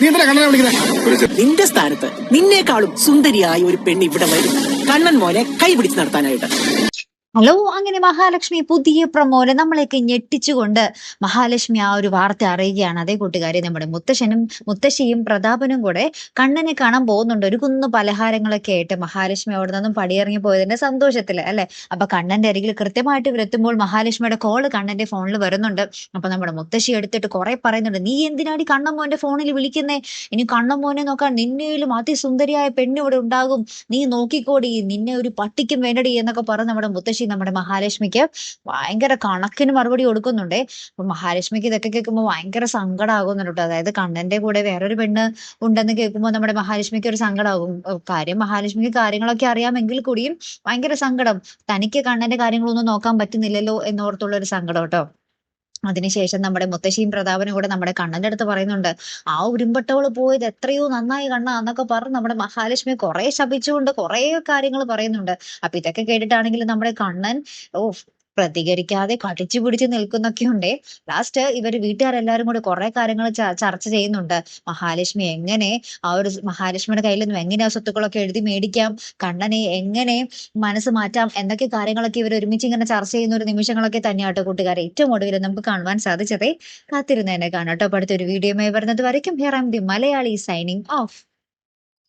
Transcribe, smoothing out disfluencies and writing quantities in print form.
നിന്റെ സ്ഥാനത്ത് നിന്നേക്കാളും സുന്ദരിയായ ഒരു പെണ്ണ് ഇവിടെ വരും, കണ്ണൻ മോനെ കൈപിടിച്ച് നടത്താനായിട്ട്. ഹലോ, അങ്ങനെ മഹാലക്ഷ്മി പുതിയ പ്രൊമോയില് നമ്മളെയൊക്കെ ഞെട്ടിച്ചുകൊണ്ട് മഹാലക്ഷ്മി ആ ഒരു വാർത്ത അറിയുകയാണ്. അതേ കൂട്ടുകാരെ, നമ്മുടെ മുത്തശ്ശിയും പ്രതാപനും കൂടെ കണ്ണനെ കാണാൻ പോകുന്നുണ്ട്. ഒരു കുന്നു പലഹാരങ്ങളൊക്കെ ആയിട്ട് മഹാലക്ഷ്മി അവിടെ നിന്നും പടിയിറങ്ങി പോയതിന്റെ സന്തോഷത്തില് അല്ലെ. അപ്പൊ കണ്ണന്റെ അരികിൽ കൃത്യമായിട്ട് ഇവരെത്തുമ്പോൾ മഹാലക്ഷ്മിയുടെ കോള് കണ്ണന്റെ ഫോണിൽ വരുന്നുണ്ട്. അപ്പൊ നമ്മുടെ മുത്തശ്ശി എടുത്തിട്ട് കുറെ പറയുന്നുണ്ട്, നീ എന്തിനാടി കണ്ണമ്മോന്റെ ഫോണിൽ വിളിക്കുന്നേ? ഇനി കണ്ണമ്മോനെ നോക്കാൻ നിന്നേലും അതിസുന്ദരിയായ പെണ്ണ് ഇവിടെ ഉണ്ടാകും, നീ നോക്കിക്കോടി, നിന്നെ ഒരു പട്ടിക്കും വേണ്ടടി എന്നൊക്കെ പറഞ്ഞ് നമ്മുടെ മുത്തശ്ശി നമ്മുടെ മഹാലക്ഷ്മിക്ക് ഭയങ്കര കണക്കിന് മറുപടി കൊടുക്കുന്നുണ്ടേ. അപ്പൊ മഹാലക്ഷ്മിക്ക് ഇതൊക്കെ കേൾക്കുമ്പോൾ ഭയങ്കര സങ്കടമാകുന്നുണ്ട് കേട്ടോ. അതായത് കണ്ണന്റെ കൂടെ വേറൊരു പെണ്ണ് ഉണ്ടെന്ന് കേൾക്കുമ്പോൾ നമ്മുടെ മഹാലക്ഷ്മിക്ക് ഒരു സങ്കടമാകും. കാര്യം മഹാലക്ഷ്മിക്ക് കാര്യങ്ങളൊക്കെ അറിയാമെങ്കിൽ കൂടിയും ഭയങ്കര സങ്കടം, തനിക്ക് കണ്ണന്റെ കാര്യങ്ങളൊന്നും നോക്കാൻ പറ്റുന്നില്ലല്ലോ എന്നോർത്തുള്ള ഒരു സങ്കടം കേട്ടോ. അതിനുശേഷം നമ്മുടെ മുത്തശ്ശിയും പ്രതാപനും കൂടെ നമ്മുടെ കണ്ണന്റെ അടുത്ത് പറയുന്നുണ്ട്, ആ ഉരുമ്പട്ടവള് പോയത് എത്രയോ നന്നായി കണ്ണ എന്നൊക്കെ പറഞ്ഞ് നമ്മുടെ മഹാലക്ഷ്മി കുറെ ശപിച്ചുകൊണ്ട് കുറെ കാര്യങ്ങൾ പറയുന്നുണ്ട്. അപ്പൊ ഇതൊക്കെ കേട്ടിട്ടാണെങ്കിൽ നമ്മുടെ കണ്ണൻ പ്രതികരിക്കാതെ കടിച്ചു പിടിച്ച് നിൽക്കുന്നൊക്കെ ഉണ്ടേ. ലാസ്റ്റ് ഇവര് വീട്ടുകാരെല്ലാരും കൂടി കുറെ കാര്യങ്ങൾ ചർച്ച ചെയ്യുന്നുണ്ട്. മഹാലക്ഷ്മി എങ്ങനെ മഹാലക്ഷ്മിയുടെ കയ്യിൽ നിന്നും എങ്ങനെ ആ സ്വത്തുക്കളൊക്കെ എഴുതി മേടിക്കാം, കണ്ണനെ എങ്ങനെ മനസ്സ് മാറ്റാം എന്നൊക്കെ കാര്യങ്ങളൊക്കെ ഇവർ ഒരുമിച്ച് ഇങ്ങനെ ചർച്ച ചെയ്യുന്ന ഒരു നിമിഷങ്ങളൊക്കെ തന്നെയാട്ടോ കൂട്ടുകാരെ ഏറ്റവും ഒടുവിൽ നമുക്ക് കാണുവാൻ സാധിച്ചതേ. കാത്തിരുന്ന് തന്നെ കാണാട്ടോ. അടുത്തൊരു വീഡിയോയുമായി വരുന്നത് വരയ്ക്കും here I am the Malayali signing of.